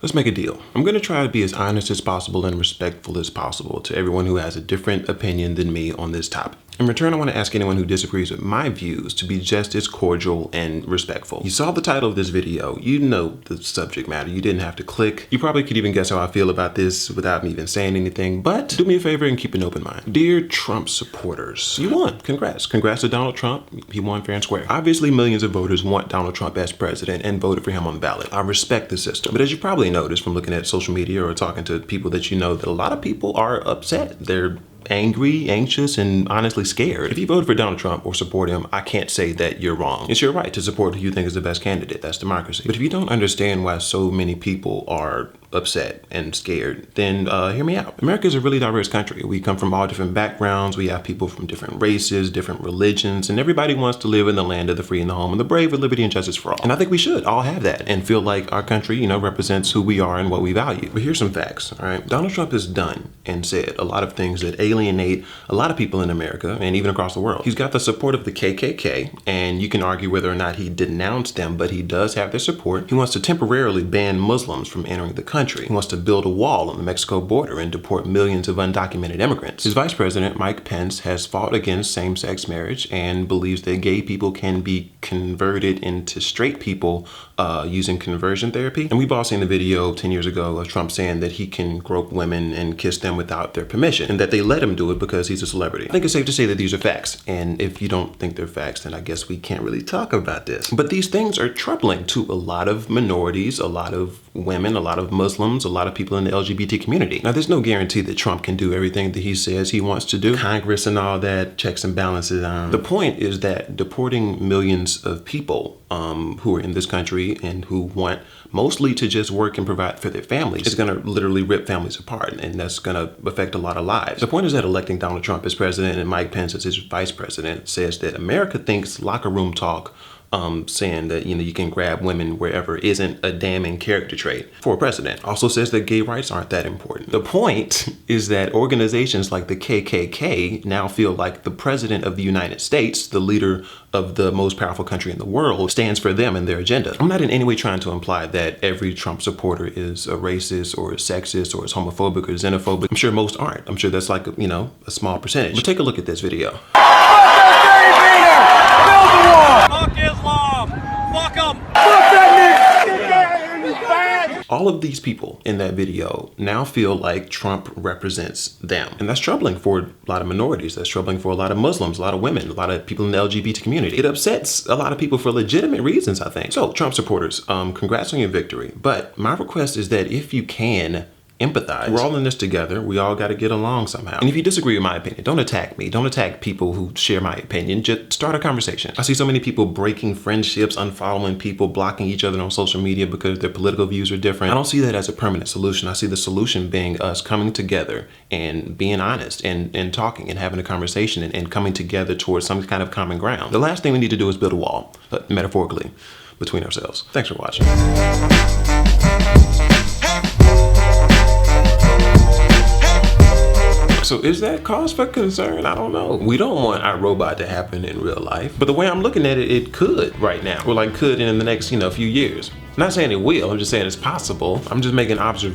Let's make a deal. I'm gonna try to be as honest as possible and respectful as possible to everyone who has a different opinion than me on this topic. In return, I want to ask anyone who disagrees with my views to be just as cordial and respectful. You saw the title of this video, you know the subject matter, you didn't have to click. You probably could even guess how I feel about this without me even saying anything, but do me a favor and keep an open mind. Dear Trump supporters, you won, congrats. Congrats to Donald Trump, he won fair and square. Obviously, millions of voters want Donald Trump as president and voted for him on the ballot. I respect the system, but as you probably noticed from looking at social media or talking to people that you know, that a lot of people are upset. They're angry, anxious, and honestly scared. If you voted for Donald Trump or support him, I can't say that you're wrong. It's your right to support who you think is the best candidate. That's democracy. But if you don't understand why so many people are upset and scared, then hear me out. America is a really diverse country. We come from all different backgrounds. We have people from different races, different religions, and everybody wants to live in the land of the free and the home and the brave with liberty and justice for all. And I think we should all have that and feel like our country, represents who we are and what we value. But here's some facts, all right? Donald Trump has done and said a lot of things that alienate a lot of people in America and even across the world. He's got the support of the KKK, and you can argue whether or not he denounced them, but he does have their support. He wants to temporarily ban Muslims from entering the country. He wants to build a wall on the Mexico border and deport millions of undocumented immigrants. His vice president, Mike Pence, has fought against same-sex marriage and believes that gay people can be converted into straight people using conversion therapy. And we've all seen the video 10 years ago of Trump saying that he can grope women and kiss them without their permission, and that they let him do it because he's a celebrity. I think it's safe to say that these are facts. And if you don't think they're facts, then I guess we can't really talk about this. But these things are troubling to a lot of minorities, a lot of women, a lot of Muslims, a lot of people in the LGBT community. Now, there's no guarantee that Trump can do everything that he says he wants to do. Congress and all that, checks and balances. The point is that deporting millions of people who are in this country and who want mostly to just work and provide for their families is going to literally rip families apart, and that's going to affect a lot of lives. The point is that electing Donald Trump as president and Mike Pence as his vice president says that America thinks locker room talk, saying that you can grab women wherever, isn't a damning character trait for a president. Also says that gay rights aren't that important. The point is that organizations like the KKK now feel like the president of the United States, the leader of the most powerful country in the world, stands for them and their agenda. I'm not in any way trying to imply that every Trump supporter is a racist or a sexist or is homophobic or xenophobic. I'm sure most aren't. I'm sure that's like a small percentage. But take a look at this video. Fuck Islam! Fuck them! All of these people in that video now feel like Trump represents them. And that's troubling for a lot of minorities. That's troubling for a lot of Muslims, a lot of women, a lot of people in the LGBT community. It upsets a lot of people for legitimate reasons, I think. So, Trump supporters, congrats on your victory. But my request is that if you can, empathize. We're all in this together. We all got to get along somehow. And if you disagree with my opinion, don't attack me. Don't attack people who share my opinion. Just start a conversation. I see so many people breaking friendships, unfollowing people, blocking each other on social media because their political views are different. I don't see that as a permanent solution. I see the solution being us coming together and being honest and talking and having a conversation and coming together towards some kind of common ground. The last thing we need to do is build a wall, metaphorically, between ourselves. Thanks for watching. So is that cause for concern? I don't know. We don't want our robot to happen in real life, but the way I'm looking at it, it could right now, or could in the next, few years. I'm not saying it will, I'm just saying it's possible. I'm just making observations.